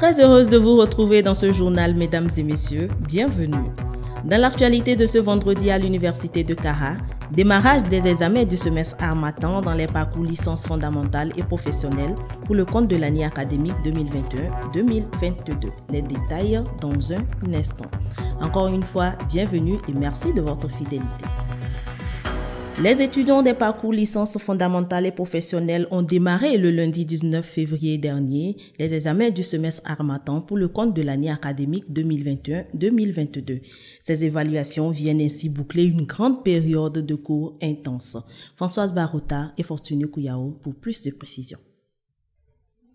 Très heureuse de vous retrouver dans ce journal, mesdames et messieurs, bienvenue. Dans l'actualité de ce vendredi à l'Université de Kara, démarrage des examens du semestre Harmattan dans les parcours licences fondamentales et professionnelles pour le compte de l'année académique 2021-2022. Les détails dans un instant. Encore une fois, bienvenue et merci de votre fidélité. Les étudiants des parcours licences fondamentales et professionnelles ont démarré le lundi 19 février dernier les examens du semestre Harmattan pour le compte de l'année académique 2021-2022. Ces évaluations viennent ainsi boucler une grande période de cours intenses. Françoise Barota et Fortuné Kouyao pour plus de précisions.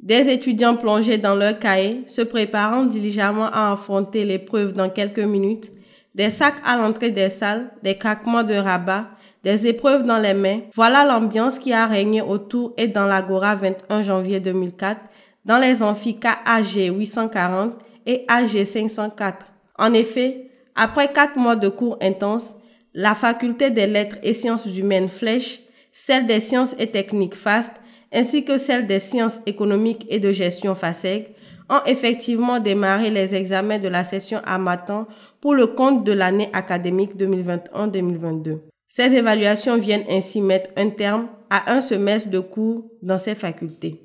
Des étudiants plongés dans leur cahier, se préparant diligemment à affronter l'épreuve dans quelques minutes, des sacs à l'entrée des salles, des craquements de rabat, des épreuves dans les mains, voilà l'ambiance qui a régné autour et dans l'Agora 21 janvier 2004, dans les amphicas AG 840 et AG 504. En effet, après 4 mois de cours intenses, la faculté des lettres et sciences humaines Flèche, celle des sciences et techniques FAST, ainsi que celle des sciences économiques et de gestion FASEG, ont effectivement démarré les examens de la session Harmattan pour le compte de l'année académique 2021-2022. Ces évaluations viennent ainsi mettre un terme à un semestre de cours dans ces facultés.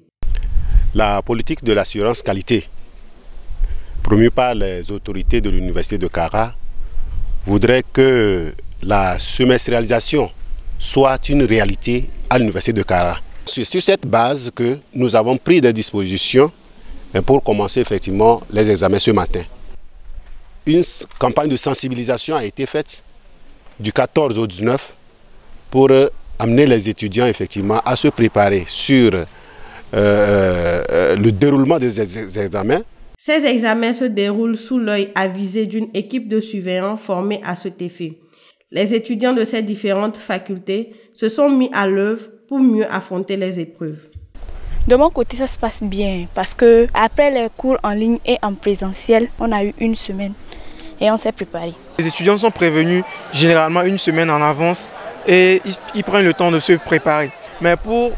La politique de l'assurance qualité, promue par les autorités de l'Université de Kara, voudrait que la semestrialisation soit une réalité à l'Université de Kara. C'est sur cette base que nous avons pris des dispositions pour commencer effectivement les examens ce matin. Une campagne de sensibilisation a été faite du 14 au 19 pour amener les étudiants effectivement à se préparer sur le déroulement des examens. Ces examens se déroulent sous l'œil avisé d'une équipe de surveillants formée à cet effet. Les étudiants de ces différentes facultés se sont mis à l'œuvre pour mieux affronter les épreuves. De mon côté, ça se passe bien parce que après les cours en ligne et en présentiel, on a eu une semaine et on s'est préparé. Les étudiants sont prévenus généralement une semaine en avance et ils prennent le temps de se préparer. Mais pour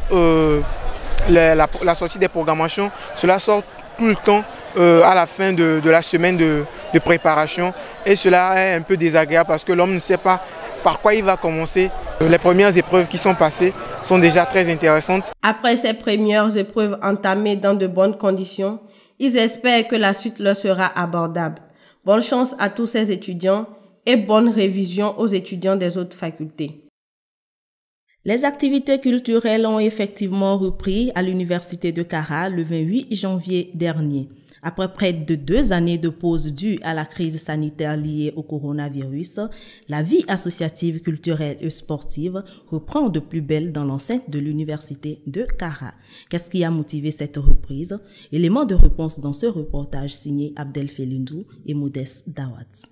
la sortie des programmations, cela sort tout le temps à la fin de la semaine de préparation et cela est un peu désagréable parce que l'homme ne sait pas par quoi il va commencer. Les premières épreuves qui sont passées sont déjà très intéressantes. Après ces premières épreuves entamées dans de bonnes conditions, ils espèrent que la suite leur sera abordable. Bonne chance à tous ces étudiants et bonne révision aux étudiants des autres facultés. Les activités culturelles ont effectivement repris à l'Université de Kara le 28 janvier dernier. Après près de 2 années de pause due à la crise sanitaire liée au coronavirus, la vie associative, culturelle et sportive reprend de plus belle dans l'enceinte de l'Université de Kara. Qu'est-ce qui a motivé cette reprise? Élément de réponse dans ce reportage signé Abdel Felindou et Modeste Dawat.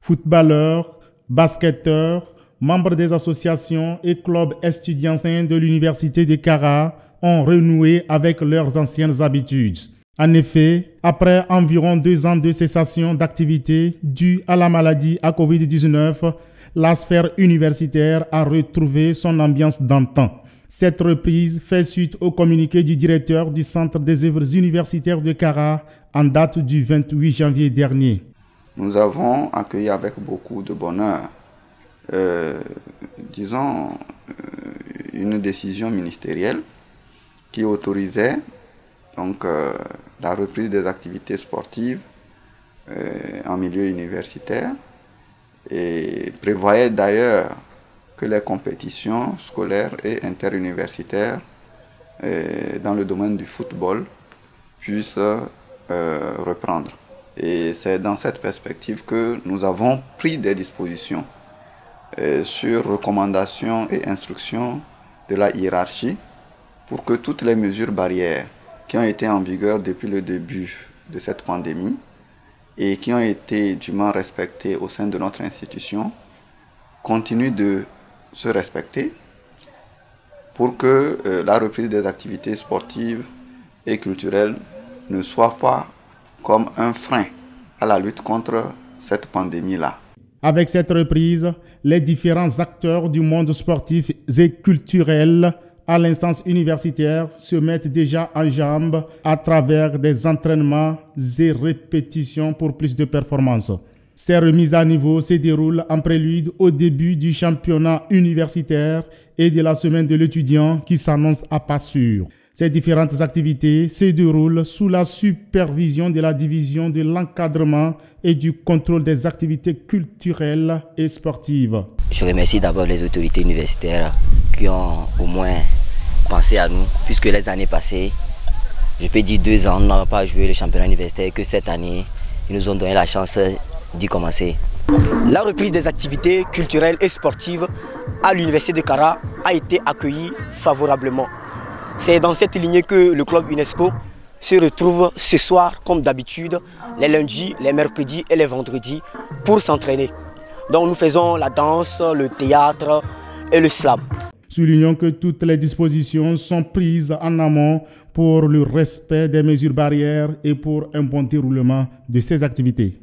Footballeurs, basketteurs, membres des associations et clubs étudiants de l'Université de Kara ont renoué avec leurs anciennes habitudes. En effet, après environ 2 ans de cessation d'activité due à la maladie à Covid-19, la sphère universitaire a retrouvé son ambiance d'antan. Cette reprise fait suite au communiqué du directeur du Centre des œuvres universitaires de Kara en date du 28 janvier dernier. Nous avons accueilli avec beaucoup de bonheur, une décision ministérielle qui autorisait donc la reprise des activités sportives en milieu universitaire et prévoyait d'ailleurs que les compétitions scolaires et interuniversitaires dans le domaine du football puissent reprendre. Et c'est dans cette perspective que nous avons pris des dispositions sur recommandation et instruction de la hiérarchie pour que toutes les mesures barrières qui ont été en vigueur depuis le début de cette pandémie et qui ont été dûment respectées au sein de notre institution continuent de se respecter pour que la reprise des activités sportives et culturelles ne soit pas comme un frein à la lutte contre cette pandémie-là. Avec cette reprise, les différents acteurs du monde sportif et culturel à l'instance universitaire se mettent déjà en jambes à travers des entraînements et répétitions pour plus de performances. Ces remises à niveau se déroulent en prélude au début du championnat universitaire et de la semaine de l'étudiant qui s'annonce à pas sûr. Ces différentes activités se déroulent sous la supervision de la division de l'encadrement et du contrôle des activités culturelles et sportives. Je remercie d'abord les autorités universitaires qui ont au moins pensé à nous, puisque les années passées, je peux dire 2 ans, on n'a pas joué le championnat universitaire, que cette année, ils nous ont donné la chance d'y commencer. La reprise des activités culturelles et sportives à l'université de Kara a été accueillie favorablement. C'est dans cette lignée que le club UNESCO se retrouve ce soir, comme d'habitude, les lundis, les mercredis et les vendredis pour s'entraîner. Donc nous faisons la danse, le théâtre et le slam. Soulignons que toutes les dispositions sont prises en amont pour le respect des mesures barrières et pour un bon déroulement de ces activités.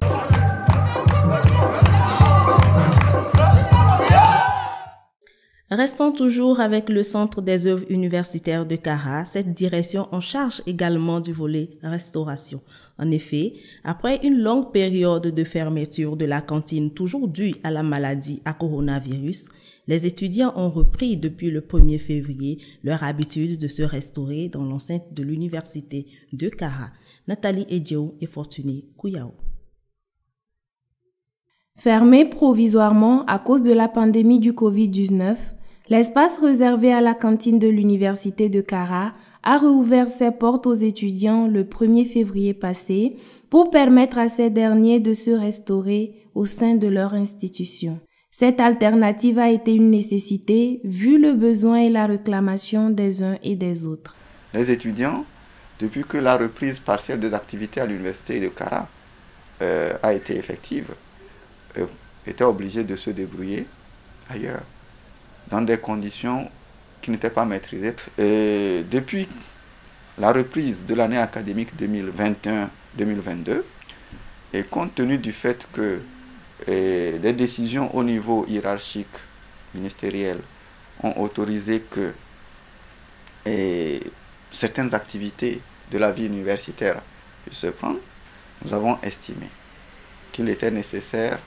Restons toujours avec le Centre des œuvres universitaires de Kara, cette direction en charge également du volet restauration. En effet, après une longue période de fermeture de la cantine toujours due à la maladie à coronavirus, les étudiants ont repris depuis le 1er février leur habitude de se restaurer dans l'enceinte de l'université de Kara. Nathalie Edjeo et Fortuné Kouyao. Fermé provisoirement à cause de la pandémie du Covid-19, l'espace réservé à la cantine de l'université de Kara a rouvert ses portes aux étudiants le 1er février passé pour permettre à ces derniers de se restaurer au sein de leur institution. Cette alternative a été une nécessité vu le besoin et la réclamation des uns et des autres. Les étudiants, depuis que la reprise partielle des activités à l'université de Kara a été effective, étaient obligés de se débrouiller ailleurs, dans des conditions qui n'étaient pas maîtrisées. Et depuis la reprise de l'année académique 2021-2022, et compte tenu du fait que les décisions au niveau hiérarchique ministériel ont autorisé que certaines activités de la vie universitaire puissent se prendre, nous avons estimé qu'il était nécessaire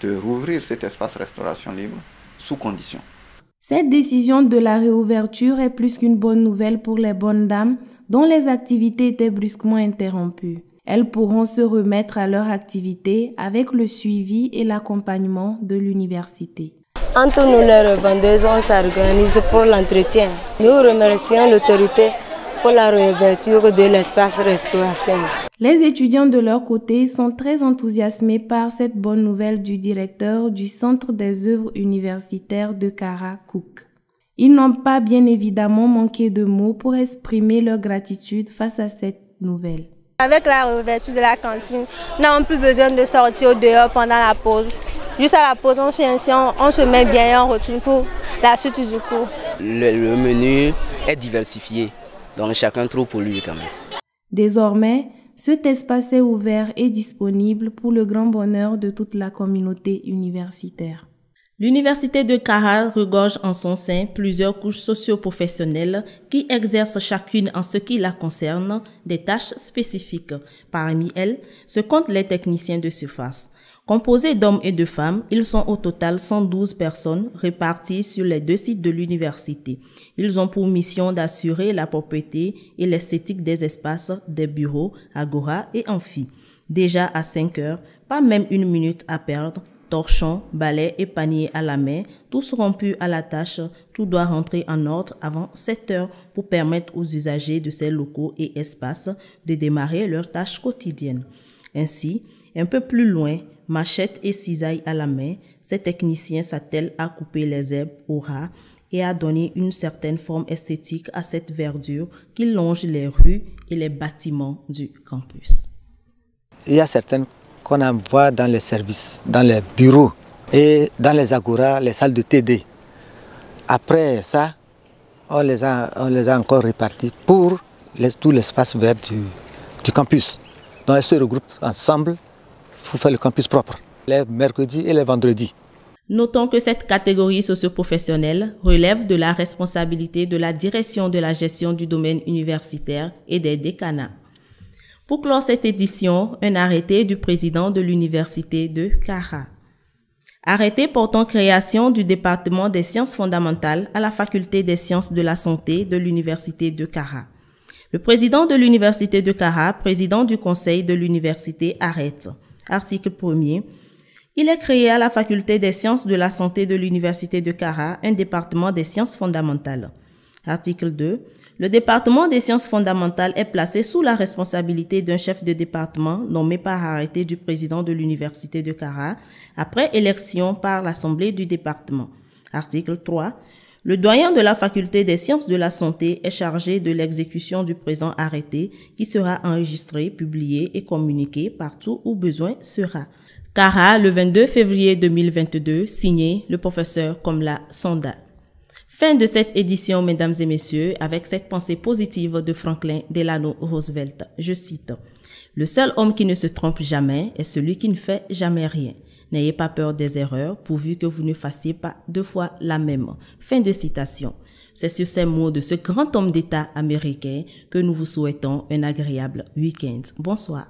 de rouvrir cet espace restauration libre sous conditions. Cette décision de la réouverture est plus qu'une bonne nouvelle pour les bonnes dames dont les activités étaient brusquement interrompues. Elles pourront se remettre à leur activité avec le suivi et l'accompagnement de l'université. Entre nous, les revendeuses, on s'organise pour l'entretien. Nous remercions l'autorité pour la réouverture de l'espace restauration. Les étudiants de leur côté sont très enthousiasmés par cette bonne nouvelle du directeur du Centre des œuvres universitaires de Kara, Cook. Ils n'ont pas bien évidemment manqué de mots pour exprimer leur gratitude face à cette nouvelle. Avec la réouverture de la cantine, nous n'avons plus besoin de sortir au dehors pendant la pause. Juste à la pause, on fait ainsi, on se met bien et on retourne pour la suite du cours. Le menu est diversifié, donc chacun trouve pour lui quand même. Désormais, cet espace est ouvert et disponible pour le grand bonheur de toute la communauté universitaire. L'université de Kara regorge en son sein plusieurs couches socio-professionnelles qui exercent chacune en ce qui la concerne des tâches spécifiques. Parmi elles se comptent les techniciens de surface. Composés d'hommes et de femmes, ils sont au total 112 personnes réparties sur les 2 sites de l'université. Ils ont pour mission d'assurer la propreté et l'esthétique des espaces, des bureaux, agora et amphi. Déjà à 5 heures, pas même 1 minute à perdre, torchons, balais et paniers à la main, tous rompus à la tâche, tout doit rentrer en ordre avant 7 heures pour permettre aux usagers de ces locaux et espaces de démarrer leurs tâches quotidiennes. Ainsi, un peu plus loin, machette et cisaille à la main, ces techniciens s'attellent à couper les herbes au ras et à donner une certaine forme esthétique à cette verdure qui longe les rues et les bâtiments du campus. Il y a certaines qu'on envoie dans les services, dans les bureaux et dans les agoras, les salles de TD. Après ça, on les a encore répartis pour tout l'espace vert du campus. Donc elles se regroupent ensemble pour faire le campus propre, les mercredis et les vendredis. Notons que cette catégorie socio-professionnelle relève de la responsabilité de la direction de la gestion du domaine universitaire et des décanats. Pour clore cette édition, un arrêté du président de l'université de Kara. Arrêté portant création du département des sciences fondamentales à la faculté des sciences de la santé de l'université de Kara. Le président de l'université de Kara, président du conseil de l'université, arrête. Article 1er. Il est créé à la faculté des sciences de la santé de l'université de Kara un département des sciences fondamentales. Article 2. Le département des sciences fondamentales est placé sous la responsabilité d'un chef de département nommé par arrêté du président de l'université de Kara après élection par l'assemblée du département. Article 3. Le doyen de la faculté des sciences de la santé est chargé de l'exécution du présent arrêté qui sera enregistré, publié et communiqué partout où besoin sera. Kara, le 22 février 2022, signé le professeur Komla Sonda. Fin de cette édition, mesdames et messieurs, avec cette pensée positive de Franklin Delano Roosevelt. Je cite, « Le seul homme qui ne se trompe jamais est celui qui ne fait jamais rien. N'ayez pas peur des erreurs, pourvu que vous ne fassiez pas 2 fois la même. » Fin de citation. C'est sur ces mots de ce grand homme d'État américain que nous vous souhaitons un agréable week-end. Bonsoir.